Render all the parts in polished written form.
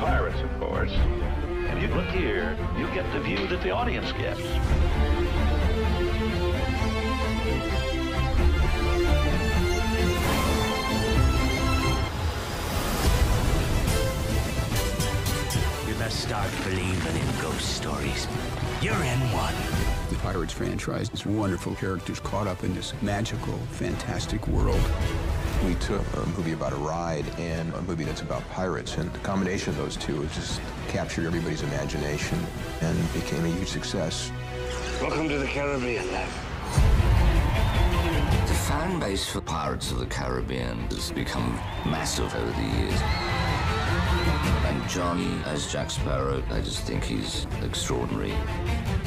pirates, of course. And if you look here, you get the view that the audience gets. You best start believing in ghost stories. You're in one. The Pirates franchise is wonderful characters caught up in this magical, fantastic world. We took a movie about a ride and a movie that's about pirates, and the combination of those two just captured everybody's imagination and became a huge success. Welcome to the Caribbean, love. The fan base for Pirates of the Caribbean has become massive over the years. And John, as Jack Sparrow, I just think he's extraordinary.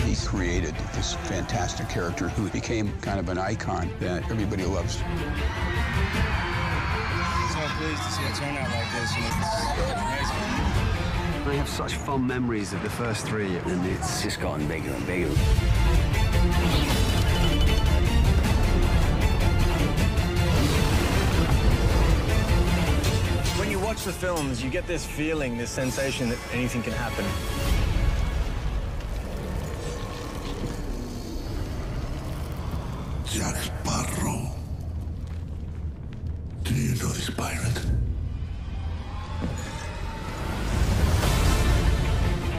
He created this fantastic character who became kind of an icon that everybody loves. So pleased to see it turn out like this. It's amazing. I have such fond memories of the first three, and it's just gotten bigger and bigger. When you watch the films, you get this feeling, this sensation that anything can happen. Jack Sparrow. Do you know this pirate?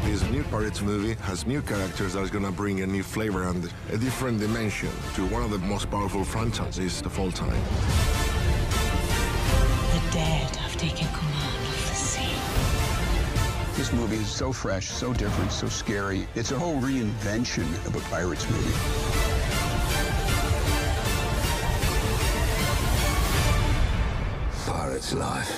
This new Pirates movie has new characters that are going to bring a new flavor and a different dimension to one of the most powerful franchises of all time. The dead have taken command of the sea. This movie is so fresh, so different, so scary. It's a whole reinvention of a Pirates movie. Pirates life.